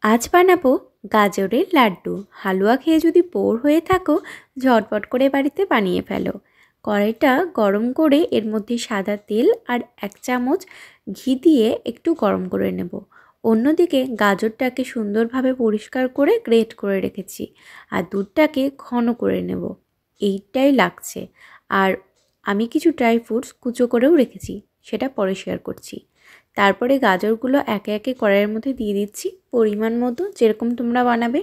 আজ বানাবো গাজরের লাড্ডু। হালুয়া খেয়ে যদি বোর হয়ে থাকো, ঝটপট করে বাড়িতে বানিয়ে ফেলো। কড়াইটা গরম করে এর মধ্যে সাদা তেল আর 1 চামচ ঘি দিয়ে একটু গরম করে নেব। অন্যদিকে গাজরটাকে সুন্দরভাবে পরিষ্কার করে গ্রেট করে রেখেছি আর দুধটাকে ঘন করে নেব। এইটাই লাগছে। আর আমি কিছু ড্রাই ফ্রুটস কুচো করেও রেখেছি, সেটা পরে শেয়ার করছি। তারপরে গাজরগুলো একে একে কড়াইয়ের মধ্যে দিয়ে দিচ্ছি পরিমাণ মতো, যেরকম তোমরা বানাবে।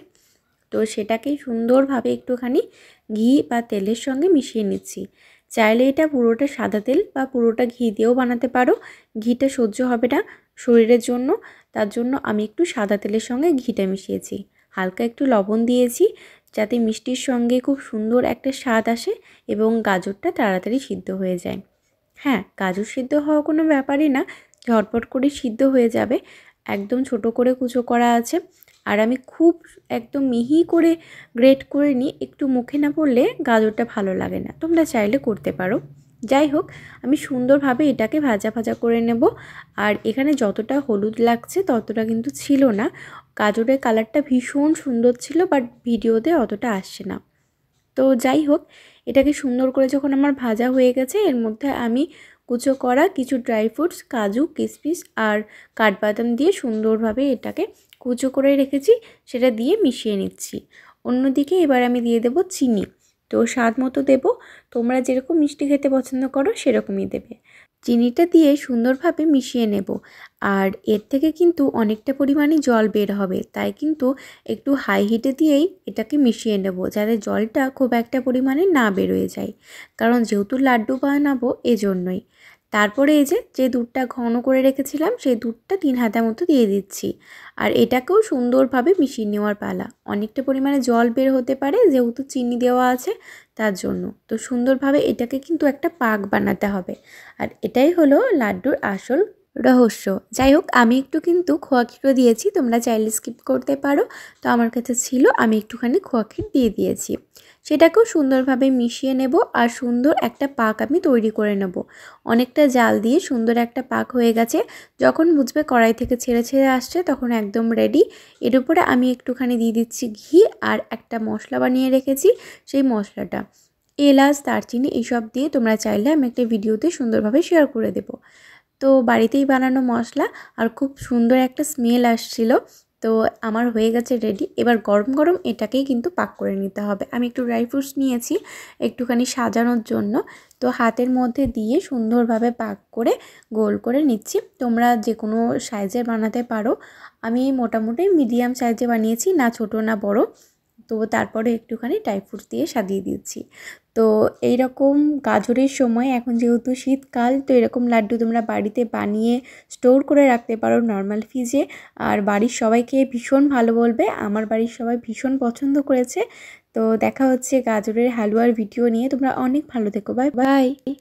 তো সেটাকে সুন্দরভাবে একটুখানি ঘি বা তেলের সঙ্গে মিশিয়ে নিচ্ছি। চাইলে এটা পুরোটা সাদা তেল বা পুরোটা ঘি দিয়েও বানাতে পারো। ঘিটা সহ্য হবে না শরীরের জন্য, তার জন্য আমি একটু সাদা তেলের সঙ্গে ঘিটা মিশিয়েছি। হালকা একটু লবণ দিয়েছি যাতে মিষ্টির সঙ্গে খুব সুন্দর একটা স্বাদ আসে এবং গাজরটা তাড়াতাড়ি সিদ্ধ হয়ে যায়। হ্যাঁ, গাজর সিদ্ধ হওয়া কোনো ব্যাপারই না, ঝটপট করে সিদ্ধ হয়ে যাবে। একদম ছোট করে কুচো করা আছে। আর আমি খুব একদম মিহি করে গ্রেট করে নিই, একটু মুখে না পড়লে গাজরটা ভালো লাগে না। তোমরা চাইলে করতে পারো। যাই হোক, আমি সুন্দরভাবে এটাকে ভাজা ভাজা করে নেব। আর এখানে যতটা হলুদ লাগছে ততটা কিন্তু ছিল না। গাজরের কালারটা ভীষণ সুন্দর ছিল, বাট ভিডিওতে অতটা আসছে না। তো যাই হোক, এটাকে সুন্দর করে যখন আমার ভাজা হয়ে গেছে, এর মধ্যে আমি কুচো করা কিছু ড্রাই ফ্রুটস, কাজু, কিশমিশ আর কাঠবাদাম দিয়ে সুন্দরভাবে এটাকে কুচো করে রেখেছি, সেটা দিয়ে মিশিয়ে নিচ্ছি। অন্যদিকে এবার আমি দিয়ে দেব চিনি। তো স্বাদ মতো দেবো, তোমরা যেরকম মিষ্টি খেতে পছন্দ করো সেরকমই দেবে। চিনিটা দিয়ে সুন্দরভাবে মিশিয়ে নেব। আর এর থেকে কিন্তু অনেকটা পরিমাণে জল বের হবে, তাই কিন্তু একটু হাই হিটে দিয়েই এটাকে মিশিয়ে নেব, যাতে জলটা খুব একটা পরিমাণে না বেরোয় যায়, কারণ যেহেতু লাড্ডু বানাবো এজন্যই। তারপরে এই যে দুধটা ঘন করে রেখেছিলাম, সেই দুধটা 3 হাতা মতো দিয়ে দিচ্ছি। আর এটাকেও সুন্দরভাবে মিশিয়ে নেওয়ার পালা। অনেকটা পরিমাণে জল বের হতে পারে যেহেতু চিনি দেওয়া আছে, তার জন্য। তো সুন্দরভাবে এটাকে কিন্তু একটা পাক বানাতে হবে। আর এটাই হলো লাড্ডুর আসল রহস্য। যাই হোক, আমি একটু কিন্তু খোয়া ক্ষীরও দিয়েছি, তোমরা চাইলে স্কিপ করতে পারো। তো আমার কাছে ছিল, আমি একটুখানি খোয়া ক্ষীর দিয়ে দিয়েছি। সেটাকেও সুন্দরভাবে মিশিয়ে নেব আর সুন্দর একটা পাক আমি তৈরি করে নেব। অনেকটা জাল দিয়ে সুন্দর একটা পাক হয়ে গেছে। যখন বুঝবে কড়াই থেকে ছেড়ে ছেড়ে আসছে, তখন একদম রেডি। এর উপরে আমি একটুখানি দিয়ে দিচ্ছি ঘি আর একটা মশলা বানিয়ে রেখেছি, সেই মশলাটা এলাচ, দারচিনি এইসব দিয়ে তোমরা চাইলে আমি একটা ভিডিওতে সুন্দরভাবে শেয়ার করে দেব। তো বাড়িতেই বানানো মশলা, আর খুব সুন্দর একটা স্মেল আসছিল। তো আমার হয়ে গেছে রেডি। এবার গরম গরম এটাকেই কিন্তু পাক করে নিতে হবে। আমি একটু ড্রাই ফ্রুটস নিয়েছি একটুখানি সাজানোর জন্য, তো হাতের মধ্যে দিয়ে সুন্দরভাবে পাক করে গোল করে নিচ্ছি। তোমরা যে কোনো সাইজের বানাতে পারো। আমি মোটামুটি মিডিয়াম সাইজে বানিয়েছি, না ছোট না বড়। তো তারপরে একটুখানি ড্রাই ফ্রুটস দিয়ে সাজিয়ে দিচ্ছি। তো এইরকম গাজরের সময়, এখন যেহেতু শীতকাল, তো এরকম লাড্ডু তোমরা বাড়িতে বানিয়ে স্টোর করে রাখতে পারো নর্মাল ফ্রিজে। আর বাড়ির সবাইকে ভীষণ ভালো বলবে। আমার বাড়ির সবাই ভীষণ পছন্দ করেছে। তো দেখা হচ্ছে গাজরের হালুয়ার ভিডিও নিয়ে। তোমরা অনেক ভালো থেকো। Bye bye.